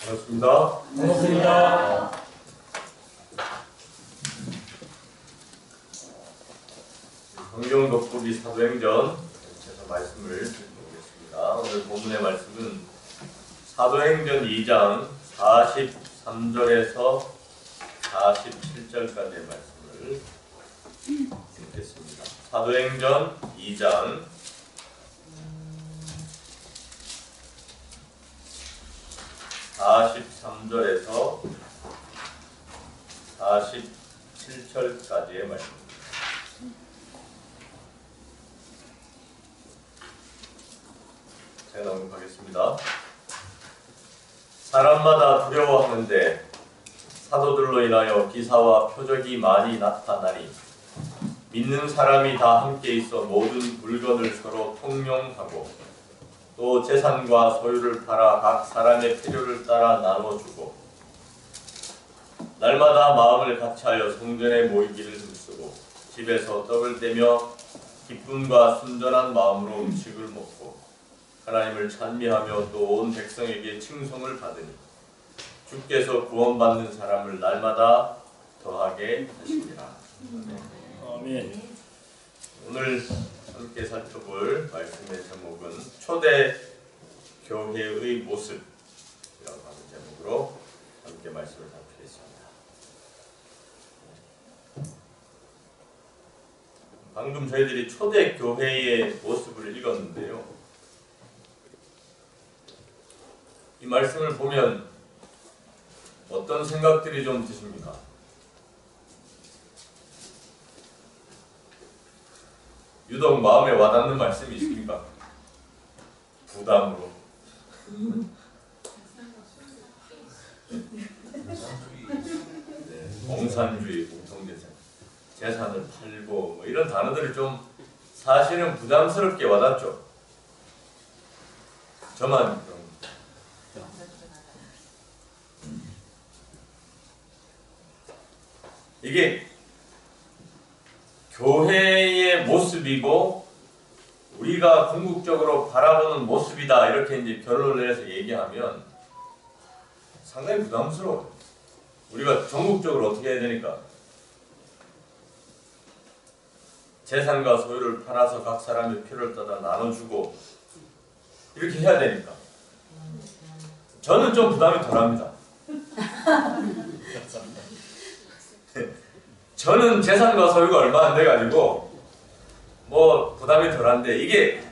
반갑습니다. 반갑습니다. 성경 돋보기 사도행전 계속해서 말씀을 드리겠습니다. 오늘 본문의 말씀은 사도행전 2장 43절에서 47절까지의 말씀을 읽겠습니다. 사도행전 2장 43절에서 47절까지의 말씀입니다. 제가 낭독하겠습니다. 사람마다 두려워하는데 사도들로 인하여 기사와 표적이 많이 나타나니 믿는 사람이 다 함께 있어 모든 물건을 서로 통용하고 또 재산과 소유를 팔아 각 사람의 필요를 따라 나눠주고 날마다 마음을 같이하여 성전에 모이기를 힘쓰고 집에서 떡을 떼며 기쁨과 순전한 마음으로 음식을 먹고 하나님을 찬미하며 또 온 백성에게 칭송을 받으니 주께서 구원받는 사람을 날마다 더하게 하시니라. 아멘. 오늘 함께 살펴볼 말씀의 제목은 초대 교회의 모습이라고 하는 제목으로 함께 말씀을 살피겠습니다. 방금 저희들이 초대 교회의 모습을 읽었는데요. 이 말씀을 보면 어떤 생각들이 좀 드십니까? 유독 마음에 와닿는 말씀이 있습니까? 부담으로. 공산주의, 공통재산, 재산을 팔고 뭐 이런 단어들이 좀 사실은 부담스럽게 와닿죠. 저만 그런. 이게 교회의 모습이고 우리가 궁극적으로 바라보는 모습이다 이렇게 이제 결론을 내서 얘기하면 상당히 부담스러워요. 우리가 전국적으로 어떻게 해야 되니까? 재산과 소유를 팔아서 각 사람의 필요를 따라 나눠주고 이렇게 해야 되니까 저는 좀 부담이 덜합니다. 저는 재산과 소유가 얼마 안 돼가지고 뭐 부담이 덜한데 이게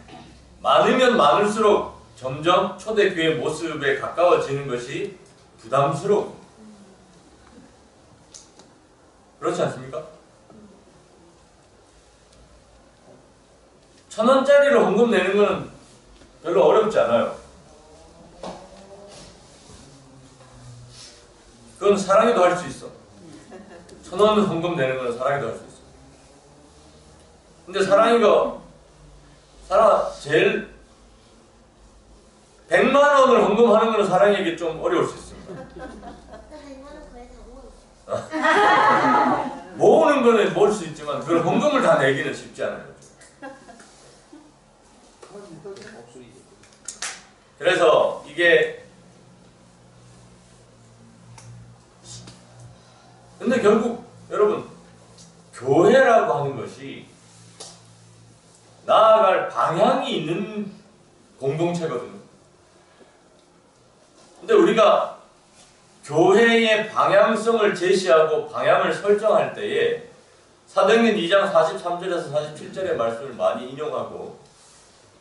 많으면 많을수록 점점 초대교회 모습에 가까워지는 것이 부담스러워. 그렇지 않습니까? 1,000원짜리를 헌금 내는 거는 별로 어렵지 않아요. 그건 사랑해도 할 수 있어. 1,000원 헌금 내는 건 사랑이도 할 수 있어. 근데 사랑이가 제일 100만 원을 헌금하는 건 사랑에게 좀 어려울 수 있습니다. 모으는 거는 모을 수 있지만 그걸 헌금을 다 내기는 쉽지 않아요. 그래서 이게 근데 결국 여러분 교회라고 하는 것이 나아갈 방향이 있는 공동체거든요. 근데 우리가 교회의 방향성을 제시하고 방향을 설정할 때에 사도행전 2장 43절에서 47절의 말씀을 많이 인용하고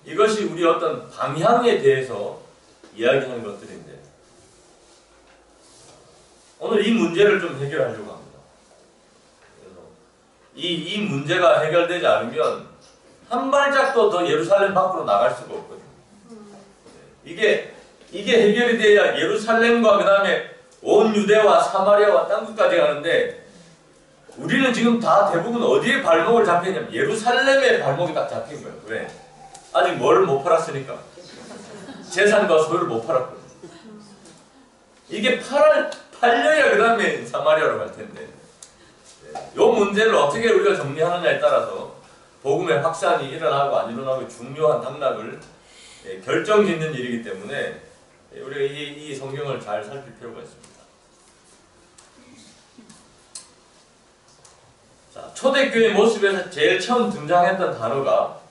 이것이 우리 어떤 방향에 대해서 이야기하는 것들인데 오늘 이 문제를 좀 해결하려고 합니다. 그래서 이 문제가 해결되지 않으면 한 발짝도 더 예루살렘 밖으로 나갈 수가 없거든요. 이게 해결이 돼야 예루살렘과 그 다음에 온 유대와 사마리아와 땅끝까지 가는데 우리는 지금 다 대부분 어디에 발목을 잡혔냐면 예루살렘에 발목이 딱 잡힌 거예요. 왜? 아직 뭘 못 팔았으니까. 재산과 소유를 못 팔았거든요. 이게 팔려야 그 다음에 사마리아로 갈 텐데 이 문제를 어떻게 우리가 정리하느냐에 따라서 복음의 확산이 일어나고 안 일어나고 중요한 당락을 결정짓는 일이기 때문에 우리가 우리가 이 성경을 잘 살필 필요가 있습니다. 자, 초대교회 모습에서 제일 처음 등장했던 단어가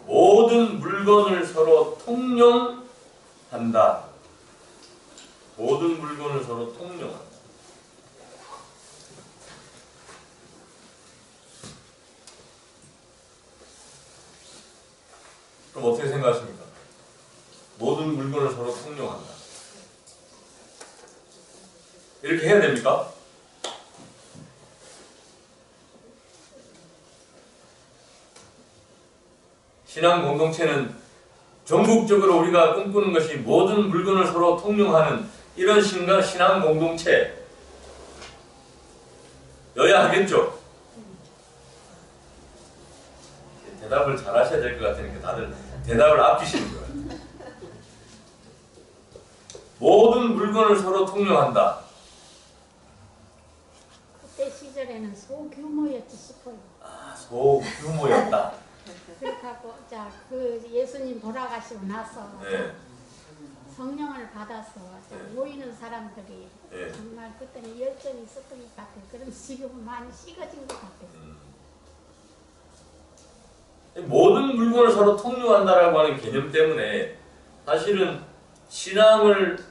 모든 물건을 서로 통용한다. 모든 물건을 서로 통용한다. 그럼 어떻게 생각하십니까? 모든 물건을 서로 통용한다. 이렇게 해야 됩니까? 신앙 공동체는 전국적으로 우리가 꿈꾸는 것이 모든 물건을 서로 통용하는 이런 신앙 공동체여야 하겠죠? 대답을 잘 하셔야 될 것 같으니까 다들 대답을 아끼시는 거예요. 모든 물건을 서로 통용한다. 그때 시절에는 소규모였지 싶어요. 아, 소규모였다. 그렇다고 그 예수님 돌아가시고 나서 네. 성령을 받아서 네. 모이는 사람들이 네. 정말 그때는 열정이 있었던 것 같아요. 그럼 지금은 많이 식어진 것 같아요. 모든 물건을 서로 통용한다라고 하는 개념 때문에 사실은 신앙을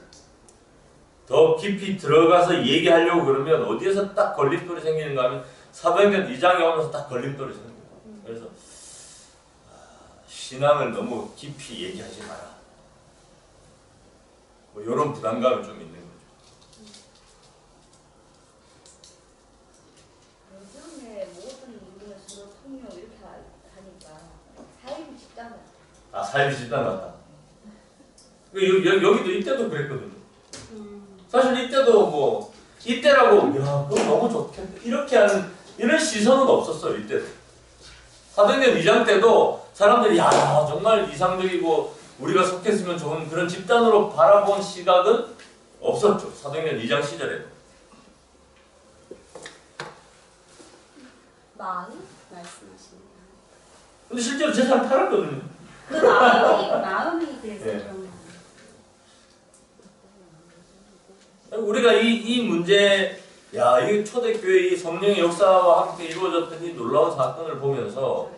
더 깊이 들어가서 얘기하려고 그러면 어디에서 딱 걸림돌이 생기는가 하면 사도행전 2장에 오면서 딱 걸림돌이 생깁니다. 그래서 신앙을 너무 깊이 얘기하지 마라. 뭐 이런 부담감이 좀 있는 거죠. 요즘에 모든 물건을 서로 통용 이렇게 하니까 삶이 쉽다. 아, 삶이 집단 같다. 여기도 이때도 그랬거든요. 사실 이때도 뭐 이때라고 야 그거 너무 좋겠다 이렇게 하는 이런 시선은 없었어요. 이때도 사도행전 2장 때도 사람들이 야 정말 이상적이고 우리가 속했으면 좋은 그런 집단으로 바라본 시각은 없었죠. 사도행전 2장 시절에도. 마음 말씀하십니다. 근데 실제로 재산을 팔았거든요. 그 마음이 그래서 네. 좀 우리가 이 문제, 야, 이 초대교회 이 성령의 역사와 함께 이루어졌던 이 놀라운 사건을 보면서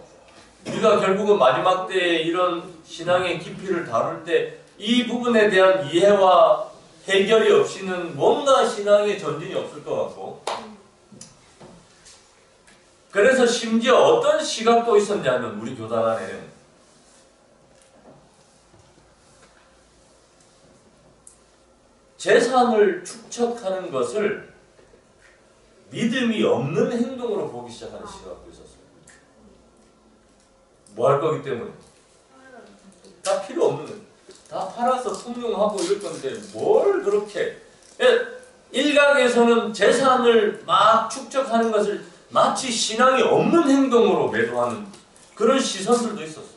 우리가 결국은 마지막 때에 이런 신앙의 깊이를 다룰 때 이 부분에 대한 이해와 해결이 없이는 뭔가 신앙의 전진이 없을 것 같고 그래서 심지어 어떤 시각도 있었냐면 우리 교단 안에는 재산을 축적하는 것을 믿음이 없는 행동으로 보기 시작하는 시각도 있었어요. 뭐 할 거기 때문에. 다 필요 없는 거예요. 다 팔아서 통용하고 이럴 건데 뭘 그렇게. 일각에서는 재산을 막 축적하는 것을 마치 신앙이 없는 행동으로 매도하는 그런 시선들도 있었어요.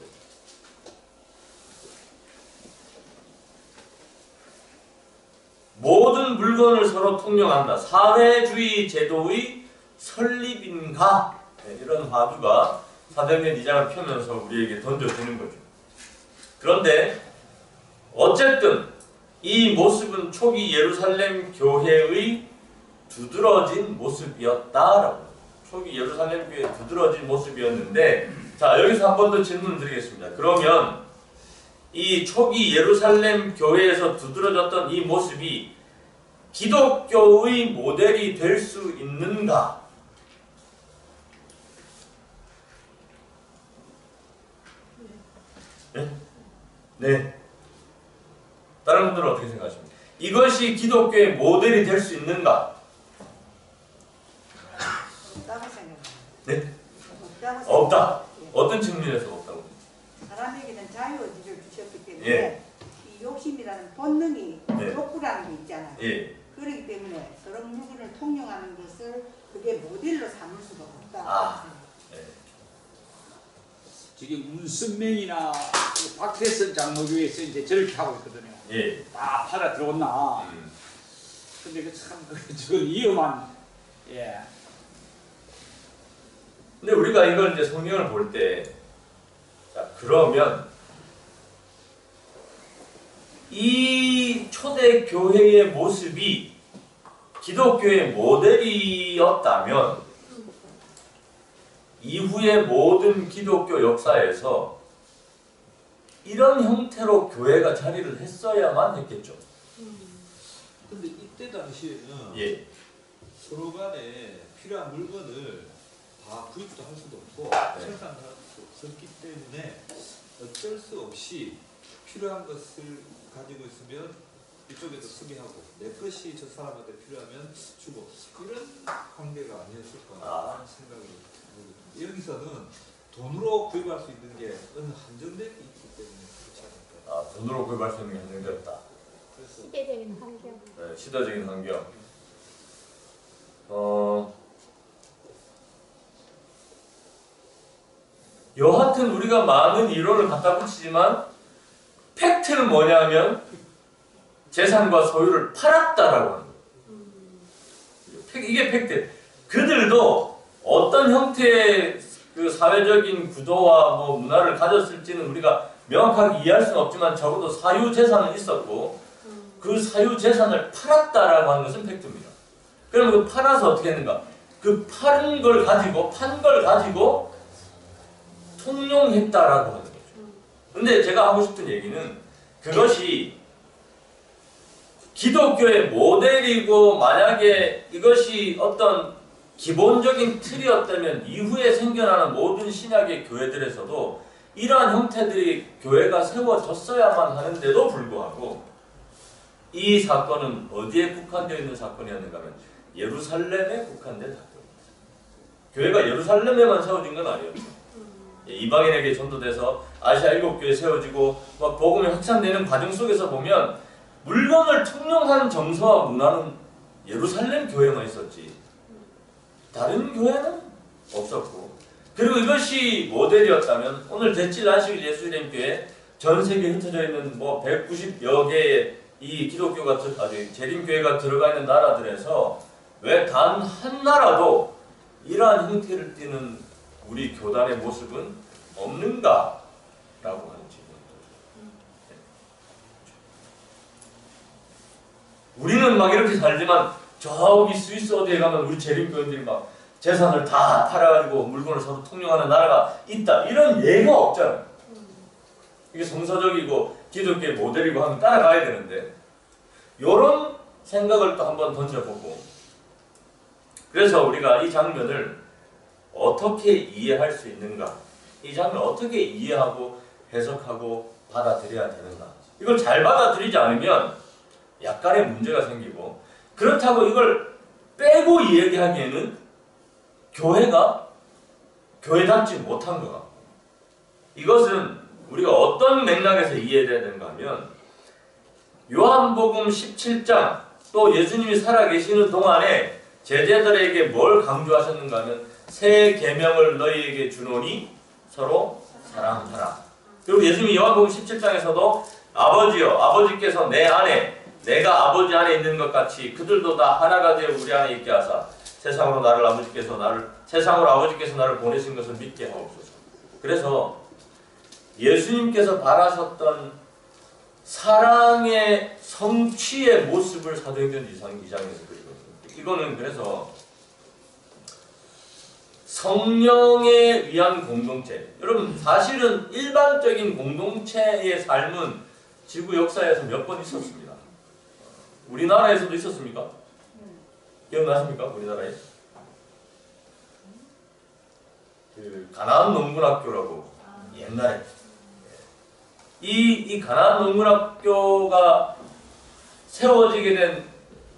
모든 물건을 서로 통용한다. 사회주의 제도의 설립인가? 네, 이런 화두가 사도행전 2장을 펴면서 우리에게 던져지는 거죠. 그런데 어쨌든 이 모습은 초기 예루살렘 교회의 두드러진 모습이었다라고. 초기 예루살렘 교회의 두드러진 모습이었는데 자 여기서 한 번 더 질문을 드리겠습니다. 그러면 이 초기 예루살렘 교회에서 두드러졌던 이 모습이 기독교의 모델이 될 수 있는가? 네? 네. 다른 분들은 어떻게 생각하십니까? 이것이 기독교의 모델이 될 수 있는가? 없다고 생각해요. 네? 없다고 생각해요. 없다. 예. 어떤 측면에서 없다고? 사람에게는 자유의지를 주셨기 때문에 예. 이 욕심이라는 본능이 네. 욕구라는 게 있잖아요. 예. 그렇기 때문에 그런 물건을 통용하는 것을 그게 모델로 삼을 수가 없다. 아. 네. 지금 문선명이나 그 박태선 장로교에서 이제 저렇게 하고 있거든요. 예. 다 팔아 들어온나. 근데 그 참 저건 위험한. 예. 근데 우리가 이걸 이제 성경을 볼 때, 자, 그러면 이 초대 교회의 모습이 기독교의 모델이었다면 이후의 모든 기독교 역사에서 이런 형태로 교회가 자리를 했어야만 했겠죠. 근데 이때 당시에는 예. 서로 간에 필요한 물건을 다 구입도 할 수도 없고 네. 생산할 수 없었기 때문에 어쩔 수 없이 필요한 것을 가지고 있으면 이쪽에도 수비하고 내 것이 저 사람한테 필요하면 주고 이런 관계가 아니었을까 하는 생각이 들거든요. 여기서는 돈으로 구입할 수 있는 게 어느 한정됨이 있기 때문에 그렇지 않을까. 아, 돈으로 구입할 수 있는 게 한정되었다. 그래서 시대적인 환경. 네, 시대적인 환경. 여하튼 우리가 많은 이론을 갖다 붙이지만 팩트는 뭐냐면 재산과 소유를 팔았다라고 하는 거예요. 이게 팩트. 그들도 어떤 형태의 그 사회적인 구도와 뭐 문화를 가졌을지는 우리가 명확하게 이해할 수는 없지만 적어도 사유 재산은 있었고 그 사유 재산을 팔았다라고 하는 것은 팩트입니다. 그러면 그 팔아서 어떻게 했는가? 그 판 걸 가지고 통용했다라고 하는 거죠. 근데 제가 하고 싶은 얘기는 그것이 기독교의 모델이고 만약에 이것이 어떤 기본적인 틀이었다면 이후에 생겨나는 모든 신약의 교회들에서도 이러한 형태들이 교회가 세워졌어야만 하는데도 불구하고 이 사건은 어디에 국한되어 있는 사건이었는가 하면 예루살렘에 국한된 사건입니다. 교회가 예루살렘에만 세워진 건 아니었죠. 이방인에게 전도돼서 아시아 7교회 세워지고 막 복음이 확산되는 과정 속에서 보면 물건을 통용하는 정서와 문화는 예루살렘 교회만 있었지 다른 교회는 없었고 그리고 이것이 모델이었다면 오늘 대칠 안식 예수님 교회 전 세계에 흩어져 있는 뭐 190여 개의 이 기독교가 재림교회가 들어가 있는 나라들에서 왜 단 한 나라도 이러한 형태를 띠는 우리 교단의 모습은 없는가? 라고 하는 질문입니다. 우리는 막 이렇게 살지만 저기 스위스 어디에 가면 우리 재림교인들이 막 재산을 다 팔아가지고 물건을 서로 통용하는 나라가 있다. 이런 예가 없잖아요. 이게 성서적이고 기독교의 모델이고 하면 따라가야 되는데 이런 생각을 또 한번 던져보고 그래서 우리가 이 장면을 어떻게 이해할 수 있는가? 이 장면을 어떻게 이해하고 해석하고 받아들여야 되는가? 이걸 잘 받아들이지 않으면 약간의 문제가 생기고 그렇다고 이걸 빼고 이야기하기에는 교회가 교회답지 못한 것 같고 이것은 우리가 어떤 맥락에서 이해해야 되는가 하면 요한복음 17장 또 예수님이 살아계시는 동안에 제자들에게 뭘 강조하셨는가 하면 새 계명을 너희에게 주노니 서로 사랑하라. 그리고 예수님이 요한복음 17장에서도 아버지여 아버지께서 내 안에 내가 아버지 안에 있는 것 같이 그들도 다 하나가 되어 우리 안에 있게 하사 세상으로 아버지께서 나를 보내신 것을 믿게 하옵소서. 그래서 예수님께서 바라셨던 사랑의 성취의 모습을 사도행전 2장에서 그리거든요. 이거는 그래서 성령에 의한 공동체. 여러분 사실은 일반적인 공동체의 삶은 지구 역사에서 몇 번 있었습니다. 우리나라에서도 있었습니까? 기억나십니까? 우리나라에? 그 가나안 농군학교라고 옛날에 이 가나안 농군학교가 세워지게 된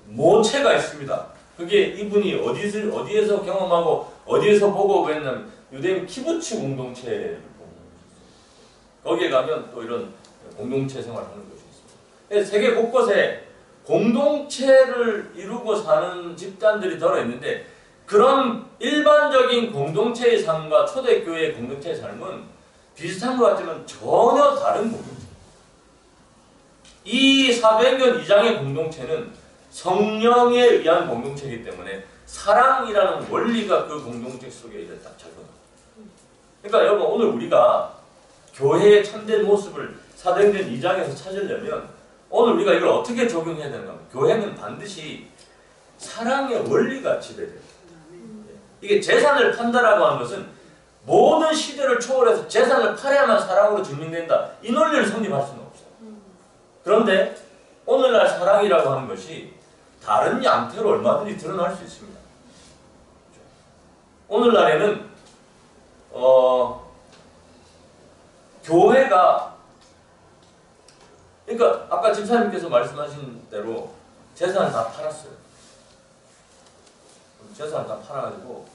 모체가 있습니다. 그게 이분이 어디에서 경험하고 어디에서 보고 그랬냐면 유대인 키부츠 공동체 거기에 가면 또 이런 공동체 생활을 하는 곳이 있습니다. 세계 곳곳에 공동체를 이루고 사는 집단들이 들어있는데 그런 일반적인 공동체의 삶과 초대교회의 공동체의 삶은 비슷한 것 같지만 전혀 다른 공동체. 이 사도행전 2장의 공동체는 성령에 의한 공동체이기 때문에 사랑이라는 원리가 그 공동체 속에 이제 딱 작용합니다. 그러니까 여러분 오늘 우리가 교회의 참된 모습을 사도행전 2장에서 찾으려면 오늘 우리가 이걸 어떻게 적용해야 되는가? 교회는 반드시 사랑의 원리가 지배돼요. 이게 재산을 판다라고 하는 것은 모든 시대를 초월해서 재산을 팔아야만 사랑으로 증명된다. 이 논리를 성립할 수는 없어요. 그런데 오늘날 사랑이라고 하는 것이 다른 양태로 얼마든지 드러날 수 있습니다. 오늘날에는 교회가 그러니까 아까 집사님께서 말씀하신 대로 재산을 다 팔았어요. 재산을 다 팔아가지고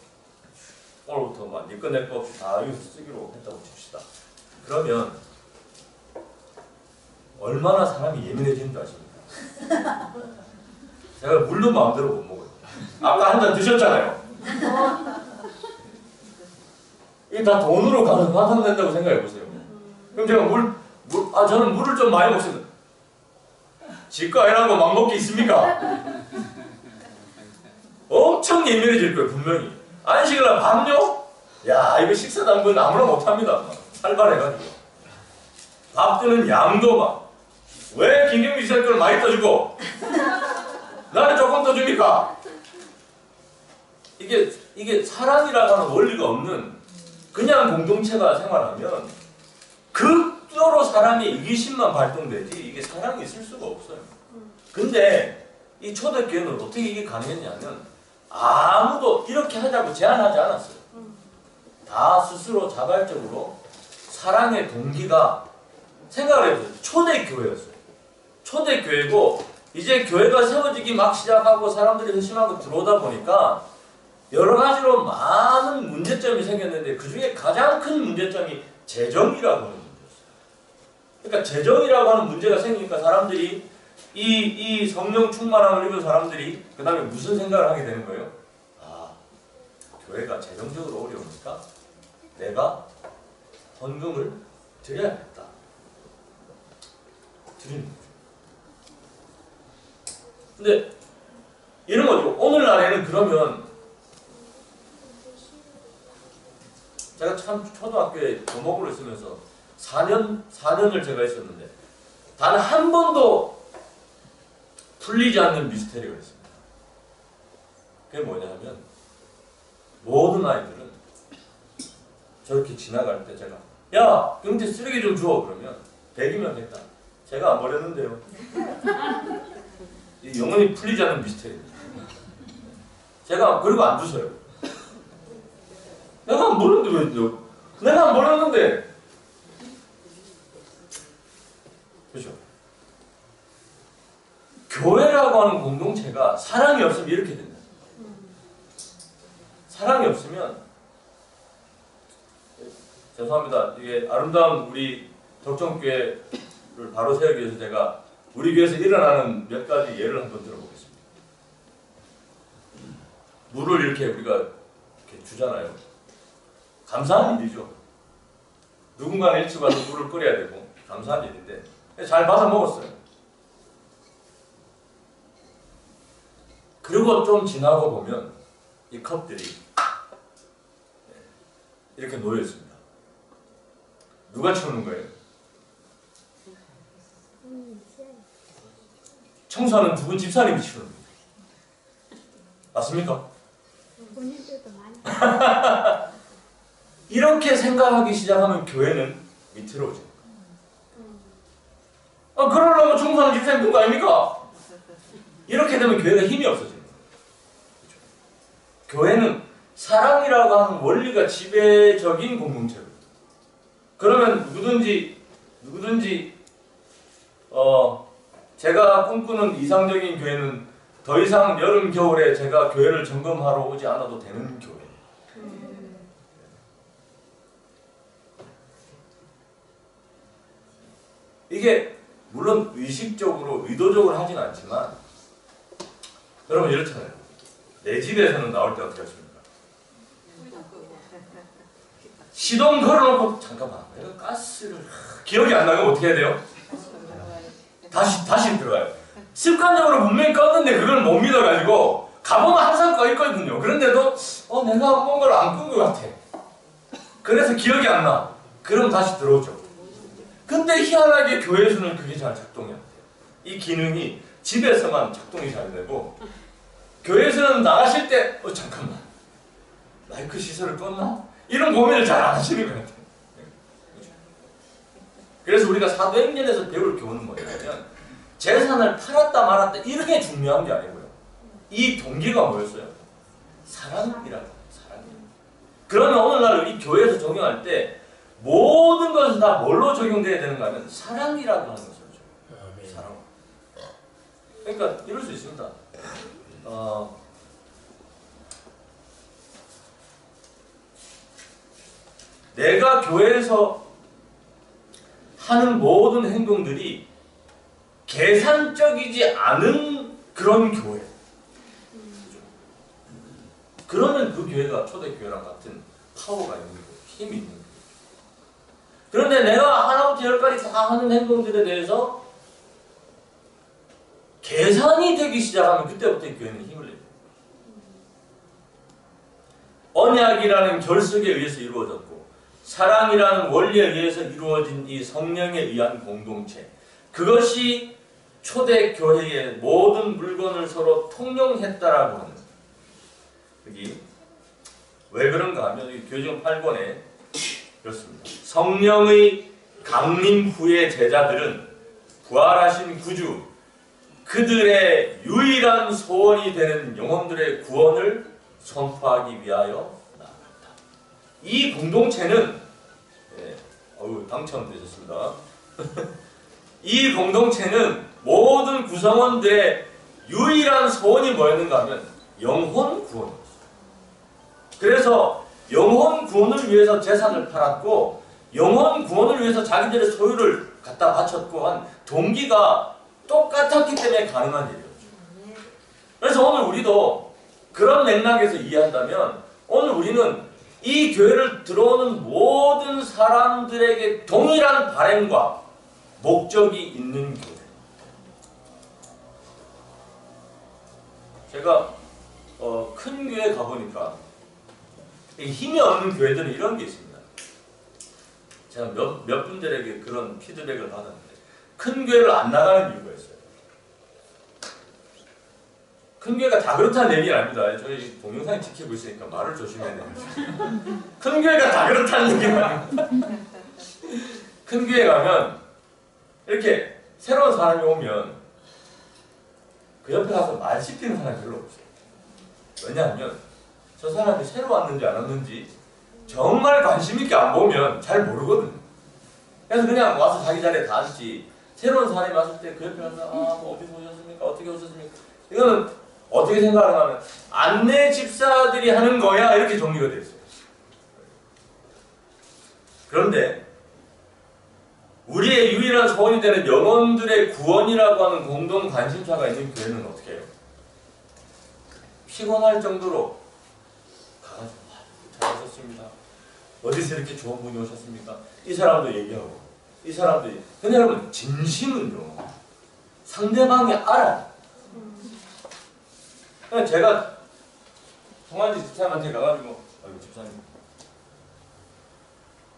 오늘부터 막 니꺼 내꺼 없이 다 여기서 쓰기로 했다고 칩시다. 그러면 얼마나 사람이 예민해지는 줄 아십니까? 제가 물도 마음대로 못 먹어요. 아까 한 잔 드셨잖아요. 이게 다 돈으로 환산된다고 생각해 보세요. 그럼 제가 저는 물을 좀 많이 먹습니다. 지가 애라고 막 먹기 있습니까? 엄청 예민해질 거예요, 분명히. 안식을 하면 밥요? 야, 이거 식사 당번 아무나 못합니다. 살발해가지고. 밥 뜨는 양도 막. 왜 김경미 지사님 걸 많이 떠주고 나는 조금 떠줍니까? 이게 사랑이라고 하는 원리가 없는 그냥 공동체가 생활하면 극도로 사람의 이기심만 발동되지 이게 사랑이 있을 수가 없어요. 근데 이 초대교회는 어떻게 이게 가능했냐면 아무도 이렇게 하자고 제안하지 않았어요. 다 스스로 자발적으로 사랑의 동기가 생각을 해보세요. 초대교회였어요. 초대교회고 이제 교회가 세워지기 막 시작하고 사람들이 회심하고 들어오다 보니까 여러 가지로 많은 문제점이 생겼는데 그 중에 가장 큰 문제점이 재정이라고 하는 문제였어요. 그러니까 재정이라고 하는 문제가 생기니까 사람들이 이 성령 충만함을 입은 사람들이 그 다음에 무슨 생각을 하게 되는 거예요? 아, 교회가 재정적으로 어려우니까 내가 헌금을 드려야겠다. 드리는 거죠. 근데 이런 거죠. 오늘날에는 그러면 제가 참 초등학교에 교목으로 있으면서 4년을 제가 있었는데 단 한 번도 풀리지 않는 미스테리가 있습니다. 그게 뭐냐면 모든 아이들은 저렇게 지나갈 때 제가 야! 경태 쓰레기 좀 줘! 그러면 100이면 됐다. 제가 안 버렸는데요. 영원히 풀리지 않는 미스테리입니다. 제가 그리고 안 주세요. 내가 안 버렸는데 왜 내가 안 버렸는데 그렇죠? 교회라고 하는 공동체가 사랑이 없으면 이렇게 된다. 사랑이 없으면 죄송합니다. 이게 아름다운 우리 덕정교회를 바로 세우기 위해서 제가 우리 교회에서 일어나는 몇 가지 예를 한번 들어보겠습니다. 물을 이렇게 우리가 이렇게 주잖아요. 감사한 일이죠. 누군가는 일찍 와서 물을 끓여야 되고 감사한 일인데 잘 받아 먹었어요. 그리고 좀 지나고 보면 이 컵들이 이렇게 놓여 있습니다. 누가 치우는 거예요? 청소하는 두 분 집사님이 치우는 거예요. 맞습니까? 본인들도 많이 이렇게 생각하기 시작하면 교회는 위태로워져요. 그러려면 청소하는 집사님 그런 거 아닙니까? 이렇게 되면 교회가 힘이 없어져요. 그렇죠? 교회는 사랑이라고 하는 원리가 지배적인 공동체로. 그러면 누구든지 제가 꿈꾸는 이상적인 교회는 더 이상 여름 겨울에 제가 교회를 점검하러 오지 않아도 되는 교회. 이게 물론 의식적으로 의도적으로 하진 않지만 여러분 이렇잖아요. 내 집에서는 나올 때 어떻게 하십니까? 시동 걸어놓고 잠깐만 내가 가스를 기억이 안 나면 어떻게 해야 돼요? 다시 들어가요. 습관적으로 분명히 껐는데 그걸 못 믿어가지고 가보면 항상 꺼 있거든요. 그런데도 내가 뭔가를 안 끈 것 같아. 그래서 기억이 안 나. 그럼 다시 들어오죠. 근데 희한하게 교회에서는 그게 잘 작동이 안 돼요. 이 기능이 집에서만 작동이 잘 되고 교회에서는 나가실 때 잠깐만 마이크 시설을 껐나? 이런 고민을 잘 안 하시는 것 같아요. 그래서 우리가 사도행전에서 배울 교훈은 뭐냐면 재산을 팔았다 말았다 이런 게 중요한 게 아니고요. 이 동기가 뭐였어요? 사랑이라고. 그러면 오늘날 이 교회에서 적용할 때 모든 것은 다 뭘로 적용돼야 되는가 하면 사랑이라고 하는 것을 줘요. 사랑. 그러니까 이럴 수 있습니다. 내가 교회에서 하는 모든 행동들이 계산적이지 않은 그런 교회. 그러면 그 교회가 초대교회랑 같은 파워가 있는 거예요. 힘이 있는 거예요. 그런데 내가 하나부터 열까지 다 하는 행동들에 대해서 계산이 되기 시작하면 그때부터 교회는 힘을 내요. 언약이라는 결석에 의해서 이루어졌고 사랑이라는 원리에 의해서 이루어진 이 성령에 의한 공동체, 그것이 초대교회의 모든 물건을 서로 통용했다라고 하는, 여기 왜 그런가 하면 여기 교정 8권에 그렇습니다. 성령의 강림 후의 제자들은 부활하신 구주, 그들의 유일한 소원이 되는 영혼들의 구원을 선포하기 위하여 나아갔다. 이 공동체는 당첨되셨습니다. 이 공동체는 모든 구성원들의 유일한 소원이 뭐였는가 하면 영혼 구원이었어요. 그래서 영혼 구원을 위해서 재산을 팔았고 영혼 구원을 위해서 자기들의 소유를 갖다 바쳤고 한 동기가 똑같았기 때문에 가능한 일이었죠. 그래서 오늘 우리도 그런 맥락에서 이해한다면 오늘 우리는 이 교회를 들어오는 모든 사람들에게 동일한 바램과 목적이 있는 교회. 제가 큰 교회 가보니까 힘이 없는 교회들은 이런 게 있습니다. 제가 몇 분들에게 그런 피드백을 받았는데 큰 교회를 안 나가는 이유가 있어요. 큰 교회가 다 그렇다는 얘기는 아닙니다. 저희 동영상 지키고 있으니까 말을 조심해야 됩니다. 큰 교회가 다 그렇다는 얘기는 아닙니다. 큰 교회 가면 이렇게 새로운 사람이 오면 그 옆에 가서 말 씹히는 사람이 별로 없어요. 왜냐하면 저 사람이 새로 왔는지 안 왔는지 정말 관심 있게 안 보면 잘 모르거든요. 그래서 그냥 와서 자기 자리에 다 앉지. 새로운 사람이 왔을 때 그 옆에 가서 뭐 어디서 오셨습니까? 어떻게 오셨습니까? 이거는 어떻게 생각하면 안내 집사들이 하는 거야 이렇게 정리가 되어 있어요. 그런데 우리의 유일한 소원이 되는 영혼들의 구원이라고 하는 공동 관심사가 있는 교회는 어떻게 해요? 피곤할 정도로 가가지고 잘하셨습니다. 어디서 이렇게 좋은 분이 오셨습니까? 이 사람도 얘기하고 이 사람도 얘기하고. 근데 여러분 진심은요 상대방이 알아요. 제가 동안지 집사님한테 가가지고 집사님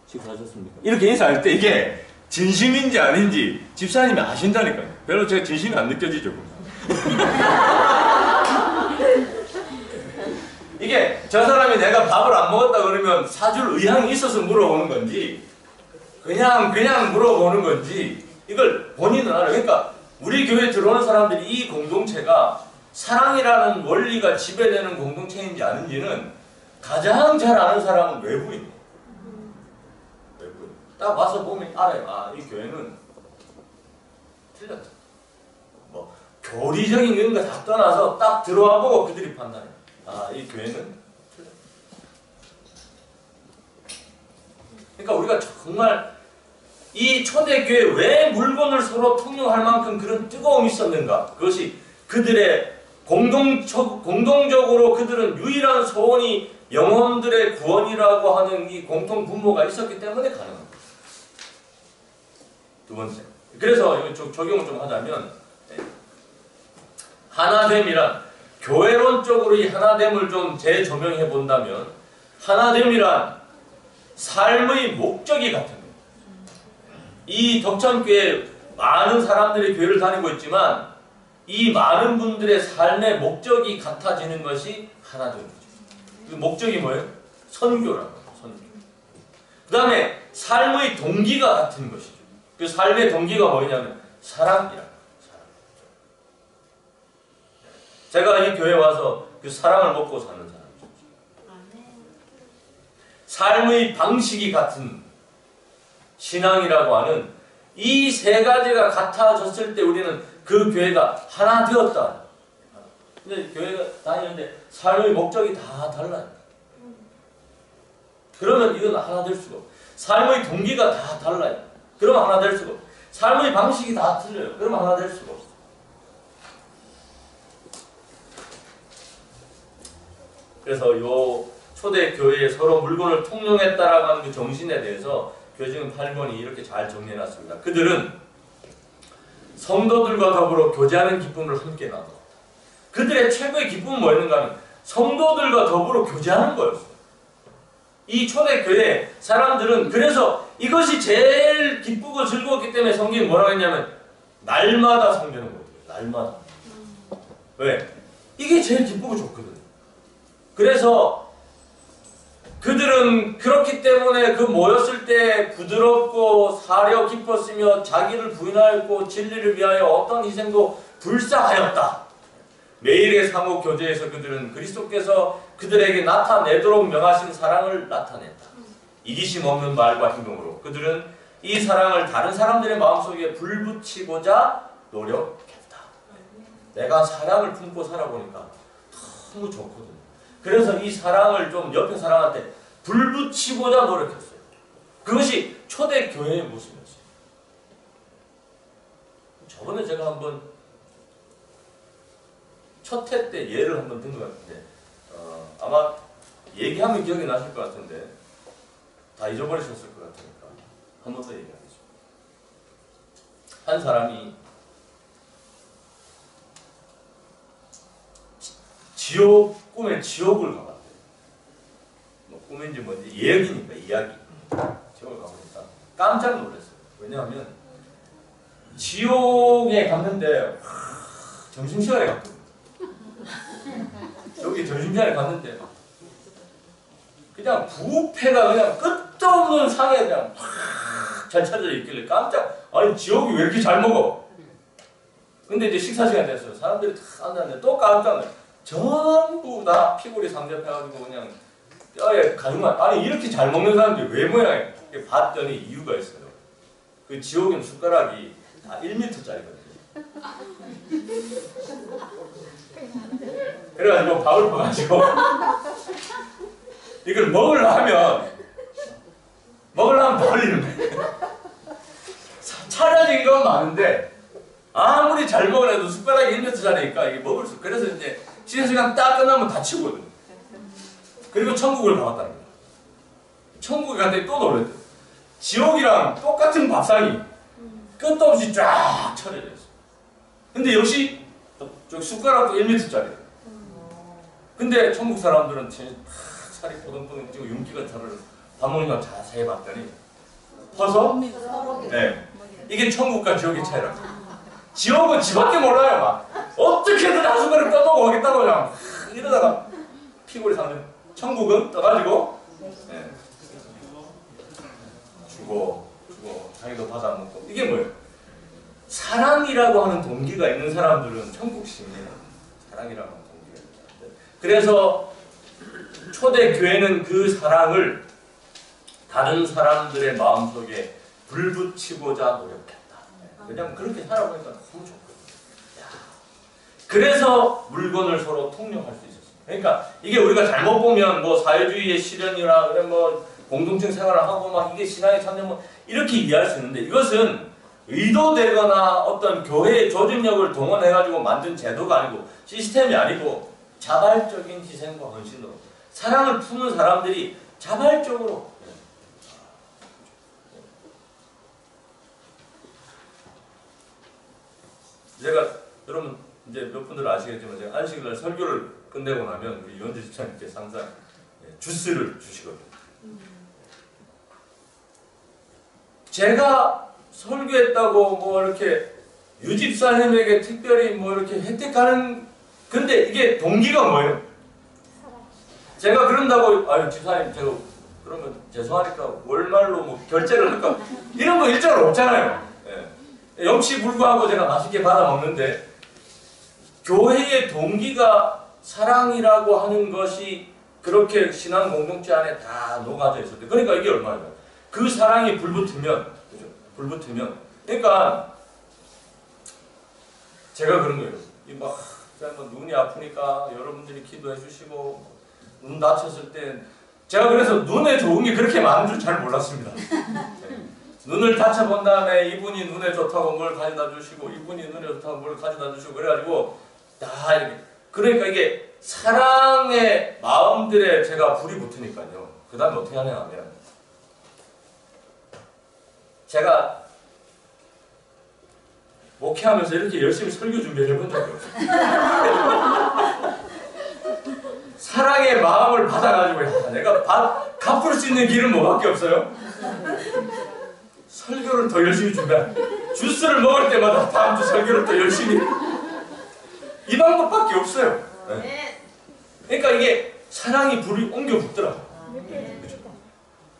식사하셨습니까? 이렇게 인사할 때 이게 진심인지 아닌지 집사님이 아신다니까요. 별로 제가 진심이 안 느껴지죠. 이게 저 사람이 내가 밥을 안 먹었다 그러면 사줄 의향이 있어서 물어보는 건지 그냥 물어보는 건지 이걸 본인은 알아요. 그러니까 우리 교회에 들어오는 사람들이 이 공동체가 사랑이라는 원리가 지배되는 공동체인지 아닌지는 가장 잘 아는 사람은 외부인이에요. 외부인. 딱 와서 보면 알아요. 이 교회는 틀렸다. 뭐 교리적인 이런 거 다 떠나서 딱 들어와 보고 그들이 판단해요. 이 교회는 틀렸다. 그러니까 우리가 정말 이 초대교회 왜 물건을 서로 통용할 만큼 그런 뜨거움이 있었는가? 그것이 그들의 공동적으로 그들은 유일한 소원이 영혼들의 구원이라고 하는 이 공통 분모가 있었기 때문에 가능합니다. 두 번째. 그래서 이거 적용을 좀 하자면 하나됨이란 교회론적으로 이 하나됨을 좀 재조명해 본다면 하나됨이란 삶의 목적이 같은 거예요. 이 덕천교회 많은 사람들이 교회를 다니고 있지만 이 많은 분들의 삶의 목적이 같아지는 것이 하나된 거죠. 그 목적이 뭐예요? 선교라고. 선교. 그 다음에 삶의 동기가 같은 것이죠. 그 삶의 동기가 뭐냐면 사랑이라고. 사랑. 제가 이 교회에 와서 그 사랑을 먹고 사는 사람이죠. 삶의 방식이 같은 신앙이라고 하는 이 세 가지가 같아졌을 때 우리는 그 교회가 하나 되었다. 근데 교회가 다니는데 삶의 목적이 다 달라요. 그러면 이건 하나 될 수가 없고, 삶의 동기가 다 달라요. 그러면 하나 될 수가 없고, 삶의 방식이 다 틀려요. 그러면 하나 될 수가 없어요. 그래서 요 초대 교회에 서로 물건을 통용했다라고 하는 그 정신에 대해서 교지은 8권이 이렇게 잘 정리해놨습니다. 그들은 성도들과 더불어 교제하는 기쁨을 함께 나누었다. 그들의 최고의 기쁨은 뭐였는가 하면 성도들과 더불어 교제하는 거였어요. 이 초대교회 사람들은 그래서 이것이 제일 기쁘고 즐거웠기 때문에 성경이 뭐라고 했냐면 날마다 섬기는 거예요. 날마다. 왜? 이게 제일 기쁘고 좋거든. 그래서 그들은 그렇기 때문에 그 모였을 때 부드럽고 사려 깊었으며 자기를 부인하였고 진리를 위하여 어떤 희생도 불사하였다. 매일의 상호 교제에서 그들은 그리스도께서 그들에게 나타내도록 명하신 사랑을 나타냈다. 이기심 없는 말과 행동으로 그들은 이 사랑을 다른 사람들의 마음속에 불붙이고자 노력했다. 내가 사랑을 품고 살아보니까 너무 좋거든. 그래서 이 사랑을 좀 옆에 사람한테 불붙이고자 노력했어요. 그것이 초대교회의 모습이었어요. 저번에 제가 한번 첫 회 때 예를 한번 든 것 같은데 아마 얘기하면 기억이 나실 것 같은데 다 잊어버리셨을 것 같으니까 한 번 더 얘기하겠습니다. 한 사람이 꿈에 지옥을 가봤대요. 뭐 꿈인지 뭔지 이야기니까 이야기. 지옥을 가보니까 깜짝 놀랐어요. 왜냐하면 지옥에 갔는데 점심시간에 갔거든요. 여기 점심시간에 갔는데 그냥 부패가 그냥 끝도 없는 상에 그냥 잘 차려져 있길래 아니 지옥이 왜 이렇게 잘 먹어? 근데 이제 식사시간 됐어요. 사람들이 다 앉았는데 또 깜짝 놀랐어요. 전부 다 피골이 상접해가지고 그냥 뼈에 가죽만. 아니 이렇게 잘 먹는 사람들이 왜 모양이야? 봤더니 이유가 있어요. 그 지옥엔 숟가락이 다 1m짜리거든요. 그래가지고 밥을 퍼가지고 이걸 먹으려면 더 걸리는 거예요. 차려진 건 많은데 아무리 잘 먹으려도 숟가락이 1m짜리니까 이게 먹을 수. 그래서 이제 시간 딱 끝나면 다 치우거든요. 그리고 천국을 가봤다는 거예요. 천국에 갔더니 또 놀랬대요. 지옥이랑 똑같은 밥상이 끝도 없이 쫙 차려져 있어요. 근데 역시 저 숟가락도 1m짜리. 근데 천국 사람들은 살이 포동포동 찌고 윤기가 차를 밥 먹는 거 자세히 봤더니 퍼서 네. 이게 천국과 지옥의 차이라고. 지옥은 지밖에 몰라요. 막 어떻게든 한 숟가락 떠먹고 오겠다고 그냥 이러다가 피골이 상대. 천국은 떠가지고 네. 주고 자기도 받아 먹고. 이게 뭐예요? 사랑이라고 하는 동기가 있는 사람들은 천국 시민이에요. 사랑이라고 하는 동기가 있는 사람들. 그래서 초대교회는 그 사랑을 다른 사람들의 마음속에 불붙이고자 노력했다. 왜냐하면 그렇게 살아보니까 너무 좋거든요. 그래서 물건을 서로 통용할 수 있었어요. 그러니까 이게 우리가 잘못 보면 뭐 사회주의의 실현이나 뭐 공동체 생활을 하고 막 이게 신앙의 참여 뭐 이렇게 이해할 수 있는데 이것은 의도되거나 어떤 교회의 조직력을 동원해가지고 만든 제도가 아니고 시스템이 아니고 자발적인 희생과 헌신으로 사랑을 품은 사람들이 자발적으로 제가 여러분 이제 몇 분들 아시겠지만 제가 안식일날 설교를 끝내고 나면 우리 유원재 집사님께 항상 주스를 주시거든요. 제가 설교했다고 뭐 이렇게 유집사님에게 특별히 뭐 이렇게 혜택하는, 근데 이게 동기가 뭐예요? 제가 그런다고 아유 집사님 제가 그러면 죄송하니까 월말로 뭐 결제를 할까 이런 거 일절 없잖아요. 예. 염치불구하고 제가 맛있게 받아 먹는데, 교회의 동기가 사랑이라고 하는 것이 그렇게 신앙 공동체 안에 다 녹아져 있을 때, 그러니까 이게 얼마나 그 사랑이 불붙으면, 그죠? 불붙으면, 그러니까 제가 그런 거예요. 막 눈이 아프니까 여러분들이 기도해 주시고, 눈 다쳤을 때 제가 그래서 눈에 좋은 게 그렇게 많은 줄 잘 몰랐습니다. 네. 눈을 다쳐본 다음에 이분이 눈에 좋다고 뭘 가져다 주시고, 이분이 눈에 좋다고 뭘 가져다 주시고, 그래가지고 다 이렇게, 그러니까 이게 사랑의 마음들에 제가 불이 붙으니까요. 그 다음에 어떻게 하냐 하면, 제가 목회하면서 이렇게 열심히 설교 준비를 해본 적이 없어요. 사랑의 마음을 받아가지고 내가 갚을 수 있는 길은 뭐밖에 없어요? 설교를 더 열심히 준비한, 주스를 먹을 때마다 다음 주 설교를 더 열심히, 이 방법밖에 없어요. 네. 그러니까 이게 사랑이 불이 옮겨 붙더라고요.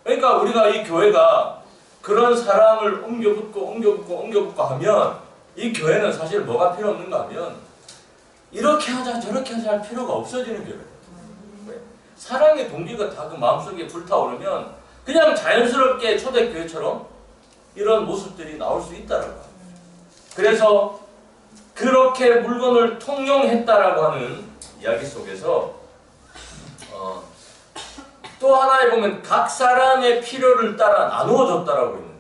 그러니까 우리가 이 교회가 그런 사랑을 옮겨 붙고 하면, 이 교회는 사실 뭐가 필요 없는가 하면 이렇게 하자 저렇게 하자 할 필요가 없어지는 교회예요. 사랑의 동기가 다 그 마음속에 불타오르면 그냥 자연스럽게 초대교회처럼 이런 모습들이 나올 수 있다라고 합니다. 그래서 그렇게 물건을 통용했다라고 하는 이야기 속에서 또 하나에 보면 각 사람의 필요를 따라 나누어졌다라고 있는데,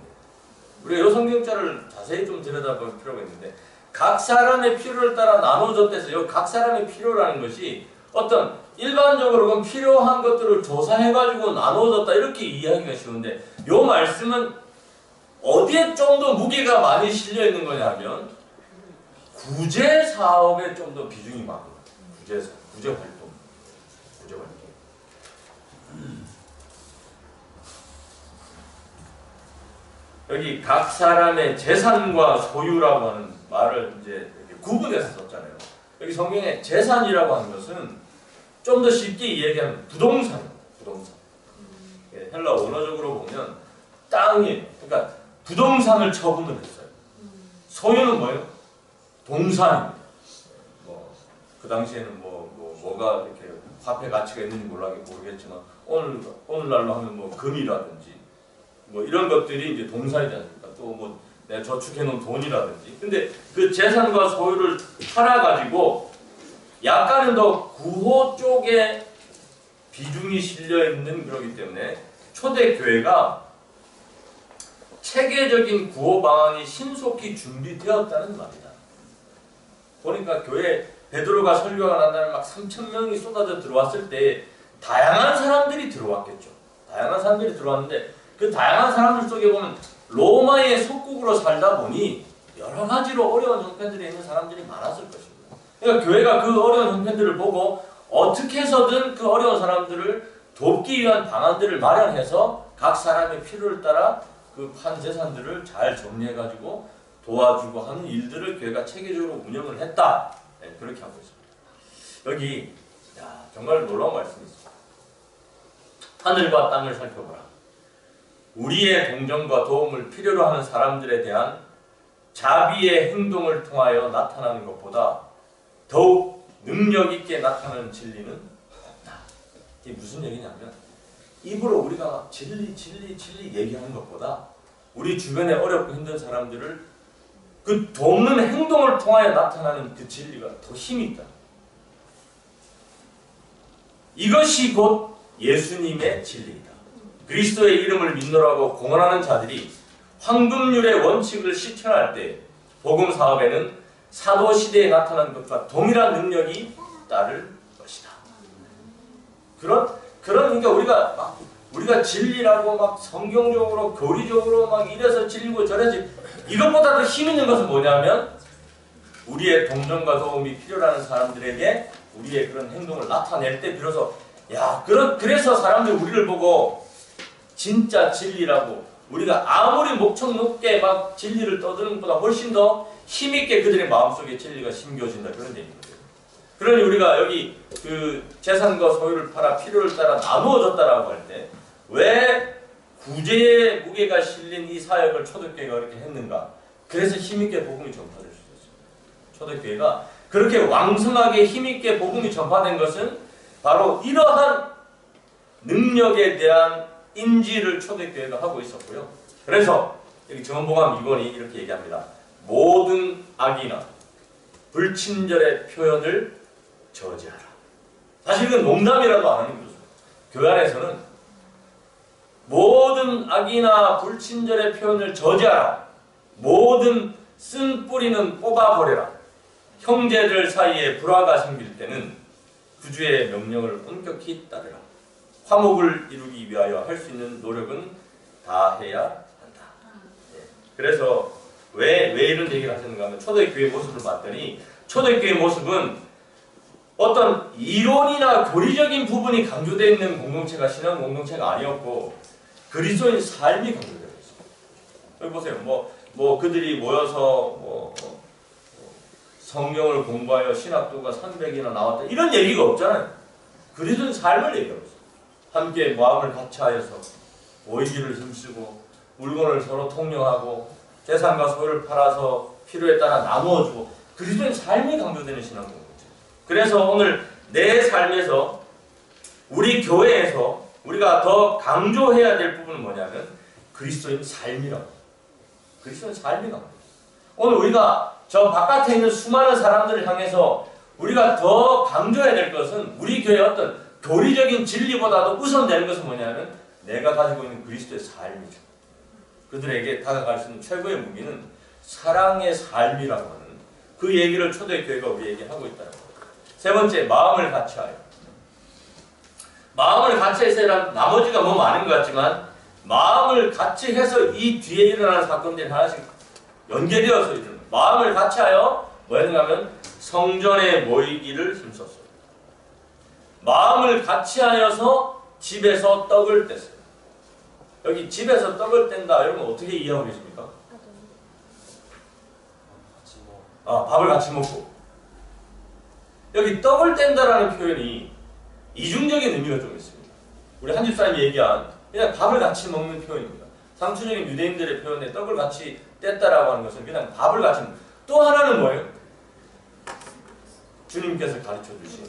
우리가 이 성경자를 자세히 좀 들여다볼 필요가 있는데, 각 사람의 필요를 따라 나누어졌대서 이 각 사람의 필요라는 것이 어떤 일반적으로 필요한 것들을 조사해가지고 나누어졌다 이렇게 이해하기가 쉬운데, 이 말씀은 어디에 좀 더 무게가 많이 실려 있는 거냐 하면 구제 사업에 좀 더 비중이 많아요. 구제 활동. 여기 각 사람의 재산과 소유라고 하는 말을 이제 이렇게 구분해서 썼잖아요. 여기 성경에 재산이라고 하는 것은 좀 더 쉽게 얘기하면 부동산입니다. 부동산. 헬라 원어적으로 보면 땅이, 그러니까 부동산을 처분을 했어요. 소유는 뭐예요? 동산입니다. 그 당시에는 뭐가 이렇게 화폐 가치가 있는지 모르겠지만 오늘날로 하면 뭐 금이라든지 뭐 이런 것들이 이제 동산이지 않습니까? 또 뭐 내가 저축해놓은 돈이라든지. 근데 그 재산과 소유를 팔아가지고 약간은 더 구호 쪽에 비중이 실려있는 그러기 때문에 초대교회가 체계적인 구호 방안이 신속히 준비되었다는 말이다. 보니까 교회 베드로가 설교가 난다면 막 3,000명이 쏟아져 들어왔을 때 다양한 사람들이 들어왔겠죠. 다양한 사람들이 들어왔는데 그 다양한 사람들 속에 보면 로마의 속국으로 살다 보니 여러 가지로 어려운 형편들에 있는 사람들이 많았을 것입니다. 그러니까 교회가 그 어려운 형편들을 보고 어떻게 해서든 그 어려운 사람들을 돕기 위한 방안들을 마련해서 각 사람의 필요를 따라 그 판 재산들을 잘 정리해가지고 도와주고 하는 일들을 교회가 체계적으로 운영을 했다. 네, 그렇게 하고 있습니다. 여기 정말 놀라운 말씀이 있습니다. 하늘과 땅을 살펴보라. 우리의 동정과 도움을 필요로 하는 사람들에 대한 자비의 행동을 통하여 나타나는 것보다 더욱 능력 있게 나타나는 진리는 없다. 이게 무슨 얘기냐면, 입으로 우리가 진리 얘기하는 것보다 우리 주변에 어렵고 힘든 사람들을 그 돕는 행동을 통하여 나타나는 그 진리가 더 힘이 있다. 이것이 곧 예수님의 진리이다. 그리스도의 이름을 믿노라고 공언하는 자들이 황금률의 원칙을 실천할 때 복음 사업에는 사도 시대에 나타난 것과 동일한 능력이 따를 것이다. 그러니까 우리가 진리라고 막 성경적으로 교리적으로 막 이래서 진리고 저래서 이것보다 더 힘 있는 것은 뭐냐면 우리의 동정과 도움이 필요한 사람들에게 우리의 그런 행동을 나타낼 때 비로소 그래서 사람들이 우리를 보고 진짜 진리라고 우리가 아무리 목청 높게 막 진리를 떠드는 것보다 훨씬 더 힘있게 그들의 마음속에 진리가 심겨진다 그런 얘기거든요. 그러니 우리가 여기 그 재산과 소유를 팔아 필요를 따라 나누어졌다라고 할 때 왜 구제의 무게가 실린 이 사역을 초대교회가 그렇게 했는가? 그래서 힘있게 복음이 전파될 수 있었습니다. 초대교회가 그렇게 왕성하게 힘있게 복음이 전파된 것은 바로 이러한 능력에 대한 인지를 초대교회가 하고 있었고요. 그래서 여기 정원봉암 2권이 이렇게 얘기합니다. 모든 악이나 불친절의 표현을 저지하라. 사실 이건 농담이라도 안 하는 거죠. 교회 안에서는 모든 악이나 불친절의 표현을 저지하라. 모든 쓴뿌리는 뽑아버려라. 형제들 사이에 불화가 생길 때는 구주의 명령을 엄격히 따르라. 화목을 이루기 위하여 할 수 있는 노력은 다 해야 한다. 그래서 왜 이런 얘기를 하셨는가 하면 초대교회 모습을 봤더니 초대교회 모습은 어떤 이론이나 교리적인 부분이 강조되어 있는 공동체가 신앙 공동체가 아니었고 그리스도인 삶이 강조되어 있습니다. 여기 보세요. 그들이 모여서 성경을 공부하여 신학도가 300이나 나왔다 이런 얘기가 없잖아요. 그리스도인 삶을 얘기하고 있어요. 함께 마음을 같이하여서 오이기를 힘쓰고 물건을 서로 통용하고 재산과 소유를 팔아서 필요에 따라 나누어주고 그리스도인 삶이 강조되는 신앙 공동체. 그래서 오늘 내 삶에서 우리 교회에서 우리가 더 강조해야 될 부분은 뭐냐면 그리스도인 삶이라고. 그리스도인 삶이라고. 오늘 우리가 저 바깥에 있는 수많은 사람들을 향해서 우리가 더 강조해야 될 것은 우리 교회의 어떤 교리적인 진리보다도 우선되는 것은 뭐냐면 내가 가지고 있는 그리스도의 삶이죠. 그들에게 다가갈 수 있는 최고의 무기는 사랑의 삶이라고 하는 그 얘기를 초대교회가 우리에게 하고 있다는 거예요. 세 번째, 마음을 같이하여. 마음을 같이 해서 나머지가 뭐 많은 것 같지만 마음을 같이 해서 이 뒤에 일어나는 사건들이 하나씩 연계되어서 일어납니다. 마음을 같이하여 뭐였는가 하면 성전에 모이기를 힘썼어요. 마음을 같이하여서 집에서 떡을 뗐어요. 여기 집에서 떡을 뗀다 여러분 어떻게 이해하고 계십니까? 밥을 같이 먹고 여기 떡을 뗀다라는 표현이 이중적인 의미가 좀 있습니다. 우리 한 집사님이 얘기한 그냥 밥을 같이 먹는 표현입니다. 상투적인 유대인들의 표현에 떡을 같이 뗐다라고 하는 것은 그냥 밥을 같이 먹는. 또 하나는 뭐예요? 주님께서 가르쳐 주신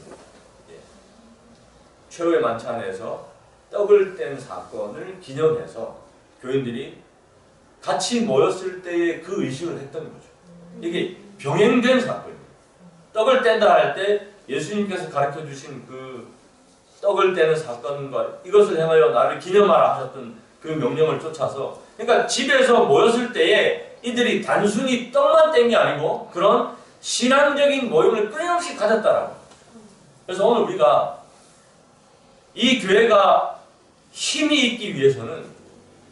최후의 만찬에서 떡을 뗀 사건을 기념해서 교인들이 같이 모였을 때의 그 의식을 했던 거죠. 이게 병행된 사건입니다. 떡을 뗀다 할 때 예수님께서 가르쳐 주신 그 떡을 떼는 사건과 이것을 행하여 나를 기념하라 하셨던 그 명령을 쫓아서 그러니까 집에서 모였을 때에 이들이 단순히 떡만 뗀 게 아니고 그런 신앙적인 모임을 끊임없이 가졌다라고. 그래서 오늘 우리가 이 교회가 힘이 있기 위해서는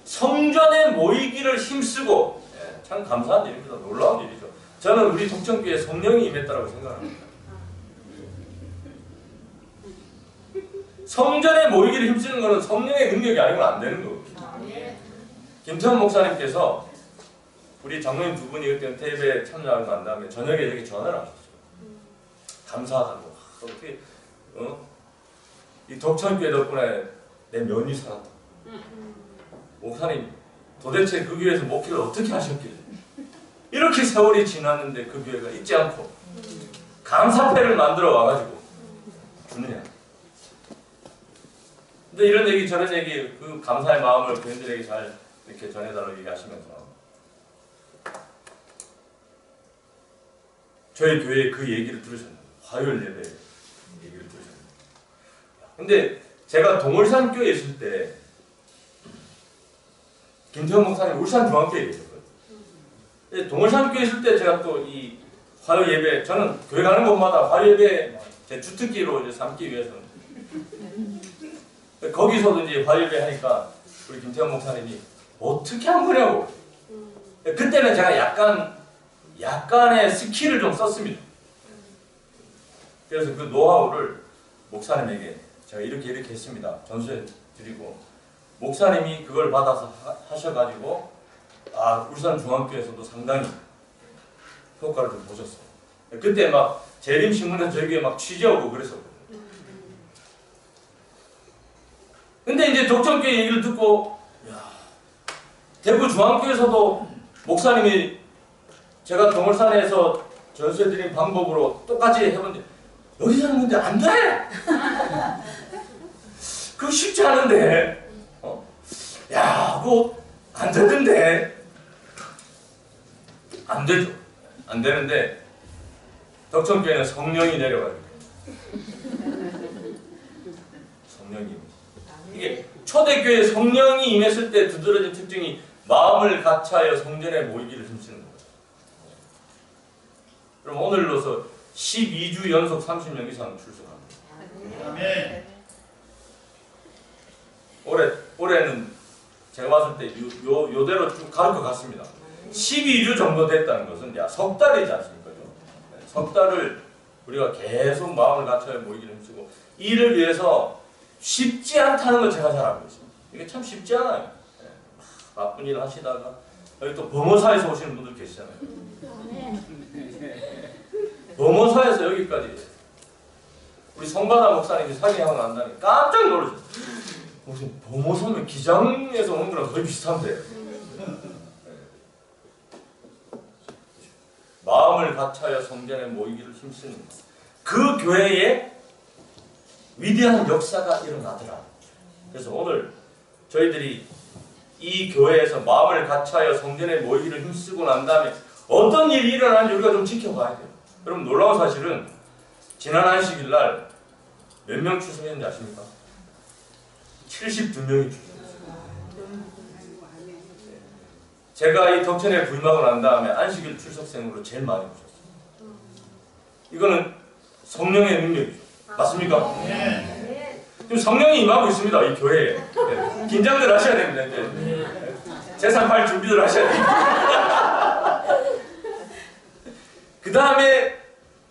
성전에 모이기를 힘쓰고 참 감사한 일입니다. 놀라운 일이죠. 저는 우리 독천교회에 성령이 임했다고 생각합니다. 성전에 모이기를 힘쓰는 것은 성령의 능력이 아니면 안 되는 거거든요. 김태원 목사님께서 우리 장로님 두 분이 그때 은퇴예배에 참여하고 난 다음에 저녁에 이렇게 전화를 하셨어요. 감사하다고. 어떻게 이 독천교회 덕분에 내 면이 살았다. 목사님 도대체 그 교회에서 목회를 어떻게 하셨길래 이렇게 세월이 지났는데 그 교회가 잊지 않고 감사패를 만들어 와가지고 주느냐. 근데 이런 얘기 저런 얘기 그 감사의 마음을 교인들에게 잘 이렇게 전해달라고 얘기하시면서 저희 교회에 그 얘기를 들으셨나요? 화요일 예배 얘기를 들으셨나요? 근데 제가 동울산 교회에 있을 때 김태원 목사님 울산중앙교회에 계셨거든요. 동울산 교회에 있을 때 제가 또 이 화요 예배 저는 교회 가는 곳마다 화요 예배 제 주특기로 이제 삼기 위해서는 거기서도 이제 화요일에 하니까 우리 김태원 목사님이 어떻게 한 거냐고. 그때는 제가 약간의 스킬을 좀 썼습니다. 그래서 그 노하우를 목사님에게 제가 이렇게 했습니다. 전수해 드리고 목사님이 그걸 받아서 하셔가지고 울산 중앙교회에서도 상당히 효과를 좀 보셨어요. 그때 막 재림신문에서 저희에 막 취재하고 그랬었거든요. 근데 이제 독점교회 얘기를 듣고 대구 중앙교회에서도 목사님이 제가 동월산에서 전수해드린 방법으로 똑같이 해본데 여기서는 근데 안 돼! 그거 쉽지 않은데 그거 안 되던데 안 되죠. 안 되는데 덕천교회는 성령이 내려가요. 성령이 이게 초대교회 성령이 임했을 때 두드러진 특징이 마음을 같이하여 성전에 모이기를 힘쓰는 거예요. 그럼 오늘로서 12주 연속 30명 이상 출석합니다. 아멘. 올해는 제가 봤을 때 요대로 쭉 갈 것 같습니다. 12주 정도 됐다는 것은 석 달이지 않습니까? 석 달을 우리가 계속 마음을 갖춰야 모이기를 힘쓰고 이를 위해서 쉽지 않다는 걸 제가 잘 알고 있습니다. 이게 참 쉽지 않아요. 바쁜 일 하시다가 여기 또 범어사에서 오시는 분들 계시잖아요. 범어사에서 여기까지 우리 성바다 목사님이 사기하고 난다니 깜짝 놀라셨어요. 무슨 범어사면 기장에서 오는 거랑 거의 비슷한데 마음을 같이하여 성전에 모이기를 힘쓰는 그 교회에 위대한 역사가 일어나더라. 그래서 오늘 저희들이 이 교회에서 마음을 같이하여 성전에 모이기를 힘쓰고 난 다음에 어떤 일이 일어나는지 우리가 좀 지켜봐야 돼요. 여러분 놀라운 사실은 지난 안식일 날 몇 명 출석했는지 아십니까? 72명이 출석했어요. 제가 이 덕천에 부임하고 난 다음에 안식일 출석생으로 제일 많이 오셨어요. 이거는 성령의 능력이죠. 맞습니까? 네. 지금 성령이 임하고 있습니다. 이 교회에. 네. 긴장들 하셔야 됩니다. 이제. 재산 팔 준비들 하셔야 됩니다. 그 다음에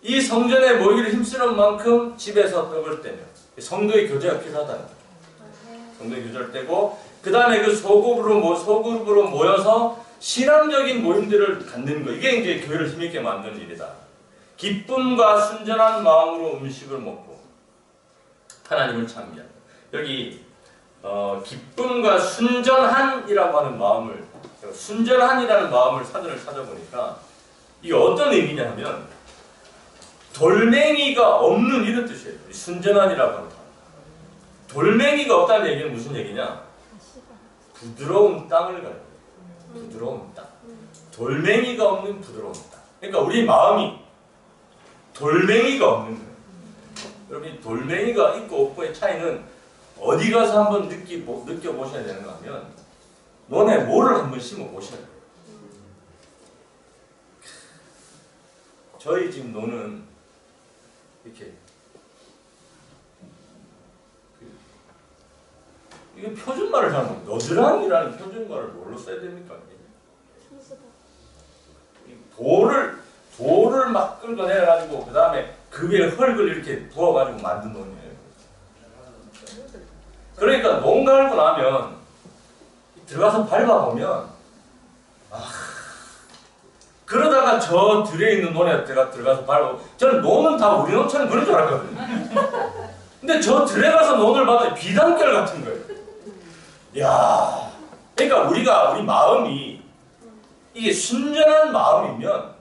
이 성전에 모이기를 힘쓰는 만큼 집에서 떡을 떼며 성도의 교제가 필요하다는 거죠. 성도의 교제를 떼고 그 다음에 그 소그룹으로 모여서 신앙적인 모임들을 갖는 거. 이게 이제 교회를 힘있게 만드는 일이다. 기쁨과 순전한 마음으로 음식을 먹고 하나님을 찬미한다. 여기 기쁨과 순전한이라고 하는 마음을 순전한이라는 마음을 사전을 찾아보니까 이게 어떤 의미냐 하면 돌멩이가 없는 이런 뜻이에요. 순전한이라고 하는 단어. 돌멩이가 없다는 얘기는 무슨 얘기냐? 부드러운 땅을 가요. 부드러운 땅. 돌멩이가 없는 부드러운 땅. 그러니까 우리 마음이 돌멩이가 없는 거예요. 여러분 돌멩이가 있고 없고의 차이는 어디 가서 한번 느껴보셔야 되는가 하면 논에 모를 한번 심어보셔야 돼요. 저희 집 논은 이렇게 이게 표준말을 잘 모르는 너드랑이라는 표준말을 뭘로 써야 됩니까? 돌을 막 긁어내가지고 그 다음에 그 위에 흙을 이렇게 부어가지고 만든 논이에요. 그러니까 논 갈고 나면 들어가서 밟아보면 그러다가 저 들에 있는 논에 들어가서 밟아보면 저는 논은 다 우리 논처럼 그런 줄 알았거든요. 근데 저 들에 가서 논을 봐도 비단결 같은 거예요. 야, 그러니까 우리 마음이 이게 순전한 마음이면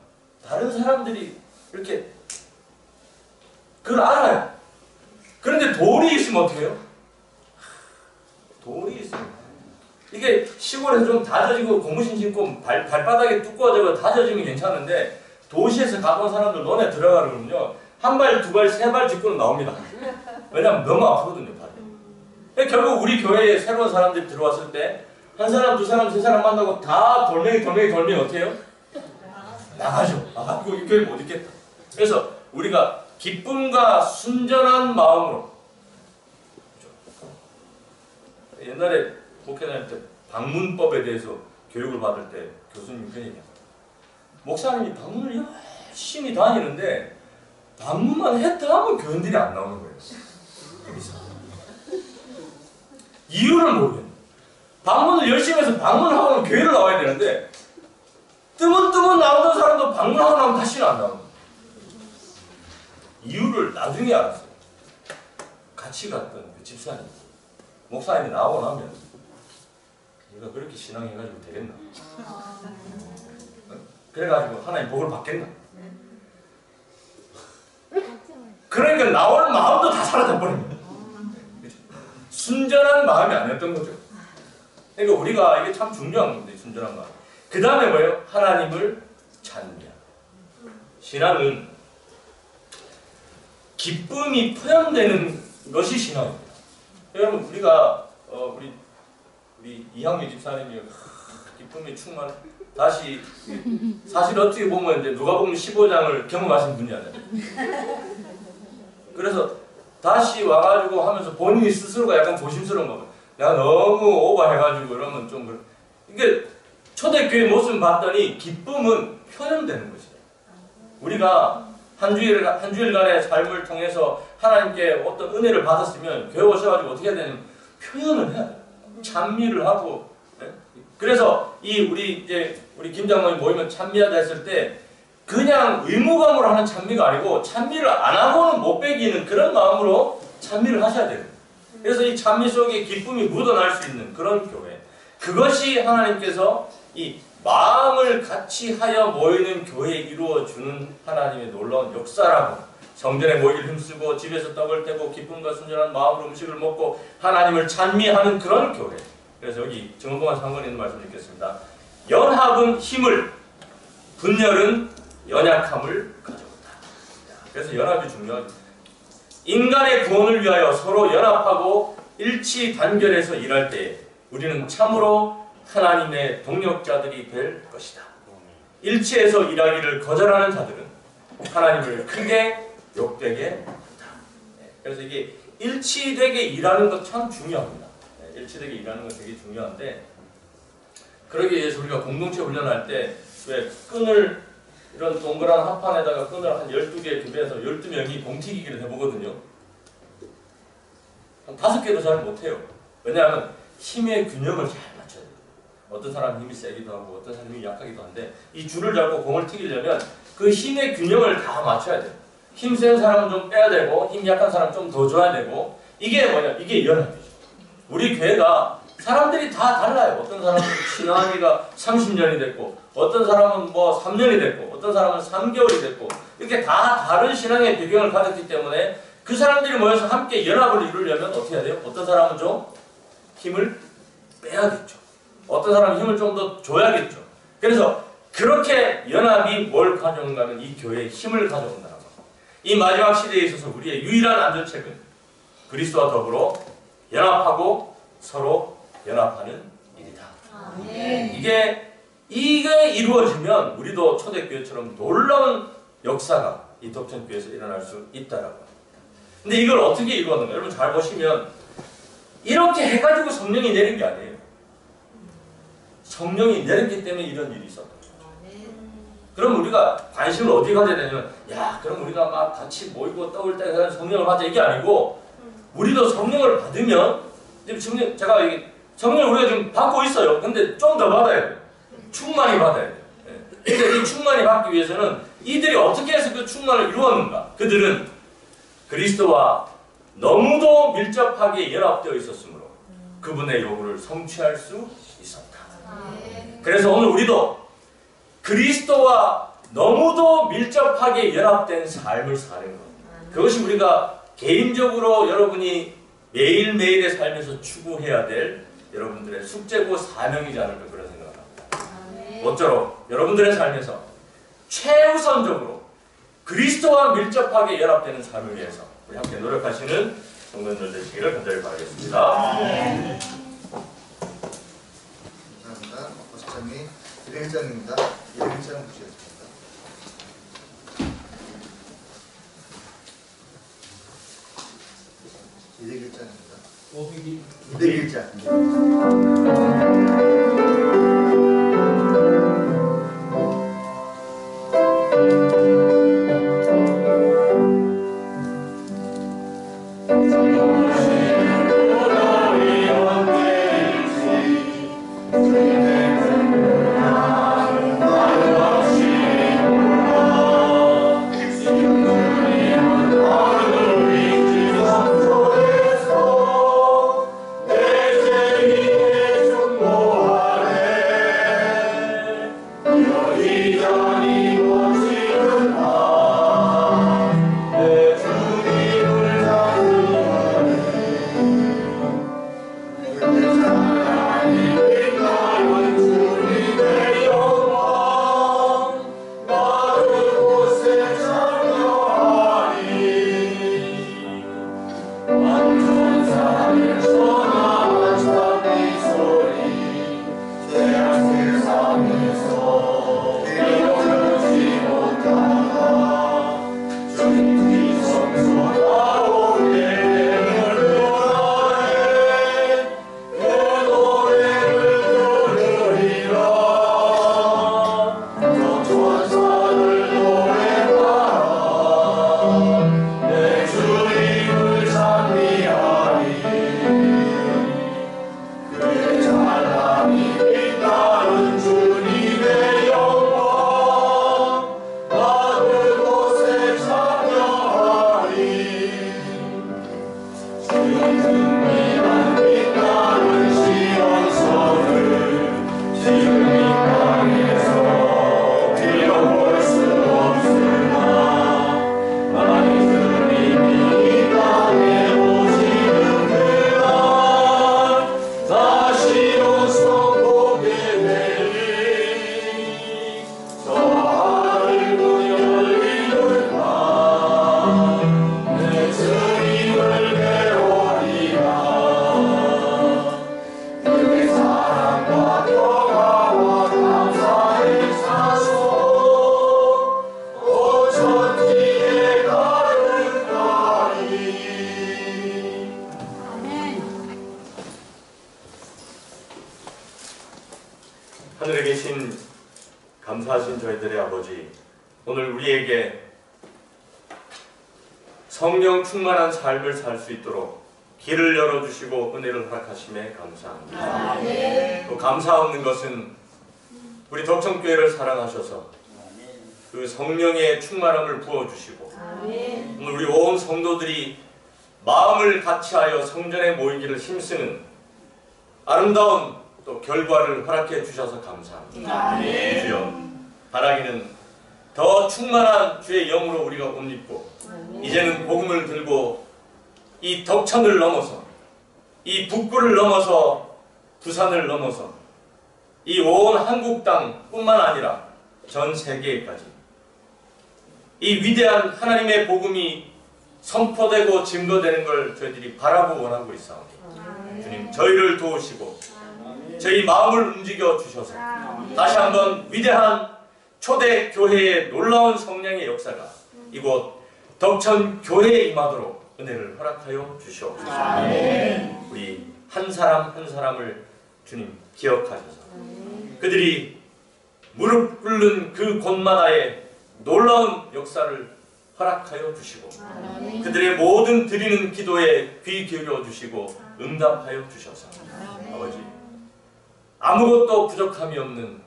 다른 사람들이 이렇게 그걸 알아요. 그런데 돌이 있으면 어떻게 해요? 돌이 있으면 이게 시골에서 좀 다져지고 고무신 신고 발바닥에 두꺼워져서 다져지면 괜찮은데 도시에서 가본 사람들 논에 들어가려면요 한 발, 두 발, 세 발 짚고는 나옵니다. 왜냐면 너무 아프거든요 발이. 결국 우리 교회에 새로운 사람들이 들어왔을 때 한 사람, 두 사람, 세 사람 만나고 다 돌멩이 어떻게 해요? 나가죠. 이거 이 교회 못 있겠다. 그래서 우리가 기쁨과 순전한 마음으로 옛날에 목회 다닐 때 방문법에 대해서 교육을 받을 때 교수님 그런 얘기합니다. 목사님이 방문을 열심히 다니는데 방문만 했다 하면 교인들이 안 나오는 거예요. 이유를 모르겠네. 방문을 열심히 해서 방문하고 교회를 나와야 되는데 뜨문뜨문 나오던 사람도 방문하고 나면 다시는 안 나옵니다. 이유를 나중에 알았어요. 같이 갔던 그 집사님, 목사님이 나오고 나면 내가 그렇게 신앙해가지고 되겠나? 그래가지고 하나님 복을 받겠나? 그러니까 나오는 마음도 다 사라져버립니다. 순전한 마음이 아니었던 거죠. 그러니까 우리가 이게 참 중요한 건데, 순전한 마음. 그 다음에 뭐예요? 하나님을 찬미하는. 신앙은 기쁨이 표현되는 것이 신앙입니다. 여러분, 우리가 우리 이향미 집사님이 기쁨이 충만. 다시 사실 어떻게 보면 이제 누가복음 15장을 경험하신 분이잖아요. 그래서 다시 와가지고 하면서 본인이 스스로가 약간 조심스러운 거예요. 내가 너무 오버해가지고 이러면 좀 이게 초대교회 모습 봤더니 기쁨은 표현되는 것이에요. 우리가 한 주일간의 삶을 통해서 하나님께 어떤 은혜를 받았으면 교회 오셔가지고 어떻게 해야 되냐면 표현을 해야 돼요. 찬미를 하고. 네? 그래서 우리 김 장로님 모이면 찬미하자 했을 때 그냥 의무감으로 하는 찬미가 아니고 찬미를 안 하고는 못 빼기는 그런 마음으로 찬미를 하셔야 돼요. 그래서 이 찬미 속에 기쁨이 묻어날 수 있는 그런 교회. 그것이 하나님께서 이 마음을 같이 하여 모이는 교회에 이루어주는 하나님의 놀라운 역사라고. 성전에 모이길 힘쓰고 집에서 떡을 떼고 기쁨과 순전한 마음으로 음식을 먹고 하나님을 찬미하는 그런 교회. 그래서 여기 정은봉한 상관에 있는 말씀 읽겠습니다. 연합은 힘을, 분열은 연약함을 가져온다. 그래서 연합이 중요하죠. 인간의 구원을 위하여 서로 연합하고 일치 단결해서 일할 때 우리는 참으로 하나님의 동력자들이 될 것이다. 일치해서 일하기를 거절하는 자들은 하나님을 크게 욕되게 한다. 그래서 이게 일치되게 일하는 것 참 중요합니다. 일치되게 일하는 것 되게 중요한데, 그러기 위해서 우리가 공동체 훈련할 때 왜 끈을 이런 동그란 합판에다가 끈을 한 12개 준비해서 12명이 공튀기기를 해보거든요. 한 5개도 잘 못해요. 왜냐하면 힘의 균형을 잘 맞춰야 돼요. 어떤 사람은 힘이 세기도 하고 어떤 사람이 힘이 약하기도 한데 이 줄을 잡고 공을 튀기려면 그 힘의 균형을 다 맞춰야 돼요. 힘 센 사람은 좀 빼야 되고 힘 약한 사람은 좀 더 줘야 되고, 이게 뭐냐? 이게 연합이죠. 우리 교회가 사람들이 다 달라요. 어떤 사람은 신앙하기가 30년이 됐고 어떤 사람은 뭐 3년이 됐고 어떤 사람은 3개월이 됐고 이렇게 다 다른 신앙의 배경을 가졌기 때문에 그 사람들이 모여서 함께 연합을 이루려면 어떻게 해야 돼요? 어떤 사람은 좀 힘을 빼야겠죠. 어떤 사람은 힘을 좀 더 줘야겠죠. 그래서 그렇게 연합이 뭘 가져오는가 하면 이 교회의 힘을 가져온다는 겁니다. 이 마지막 시대에 있어서 우리의 유일한 안전책은 그리스도와 더불어 연합하고 서로 연합하는 일이다. 이게 이루어지면 우리도 초대교회처럼 놀라운 역사가 이 덕천교회에서 일어날 수 있다라고 합니다. 근데 이걸 어떻게 이루었는가? 여러분 잘 보시면 이렇게 해가지고 성령이 내린 게 아니에요. 성령이 내렸기 때문에 이런 일이 있었다. 그럼 우리가 관심을 어디 가져야 되냐면, 야, 그럼 우리가 막 같이 모이고 떡을 떼서 성령을 받자, 이게 아니고, 우리도 성령을 받으면, 지금 제가 성령을 우리가 지금 받고 있어요. 근데 좀 더 받아야 돼요. 충만히 받아야 돼요. 근데 이 충만히 받기 위해서는 이들이 어떻게 해서 그 충만을 이루었는가? 그들은 그리스도와 너무도 밀접하게 연합되어 있었으므로 그분의 요구를 성취할 수 있었다. 그래서 오늘 우리도 그리스도와 너무도 밀접하게 연합된 삶을 사는 것. 그것이 우리가 개인적으로 여러분이 매일매일의 삶에서 추구해야 될 여러분들의 숙제고 사명이지 않을까 그런 생각을 합니다. 모쪼록 여러분들의 삶에서 최우선적으로 그리스도와 밀접하게 연합되는 삶을 위해서 우리 함께 노력하시는 성도님들 되시기를 간절히 바라겠습니다. 감사합니다. 고시장님 100일장입니다. 100일장 보시겠습니다. 200일장. 200일장. 계신 감사하신 저희들의 아버지, 오늘 우리에게 성령 충만한 삶을 살 수 있도록 길을 열어주시고 은혜를 허락하심에 감사합니다. 또 감사 없는 것은 우리 덕천교회를 사랑하셔서 그 성령의 충만함을 부어주시고 오늘 우리 온 성도들이 마음을 같이하여 성전에 모이기를 힘쓰는 아름다운 또 결과를 허락해 주셔서 감사합니다. 주여, 바라기는 더 충만한 주의 영으로 우리가 옷 입고 이제는 복음을 들고 이 덕천을 넘어서 이 북구를 넘어서 부산을 넘어서 이 온 한국 땅뿐만 아니라 전 세계까지 이 위대한 하나님의 복음이 선포되고 증거되는 걸 저희들이 바라고 원하고 있사옵니다. 주님, 저희를 도우시고 저희 마음을 움직여 주셔서 다시 한번 위대한 초대 교회의 놀라운 성령의 역사가 이곳 덕천 교회에 임하도록 은혜를 허락하여 주시옵소서. 우리 한 사람 한 사람을 주님 기억하셔서 그들이 무릎 꿇는 그 곳마다에 놀라운 역사를 허락하여 주시고 그들의 모든 드리는 기도에 귀 기울여 주시고 응답하여 주셔서 아버지, 아무것도 부족함이 없는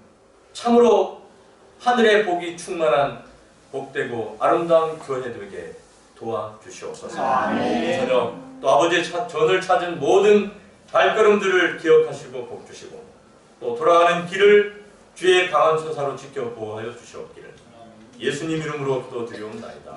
참으로 하늘의 복이 충만한 복되고 아름다운 교회 되게 도와주시옵소서. 저녁 또 아버지의 전을 찾은 모든 발걸음들을 기억하시고 복주시고 또 돌아가는 길을 주의 강한 천사로 지켜 보호하여 주시옵기를 예수님 이름으로 기도드리옵나이다.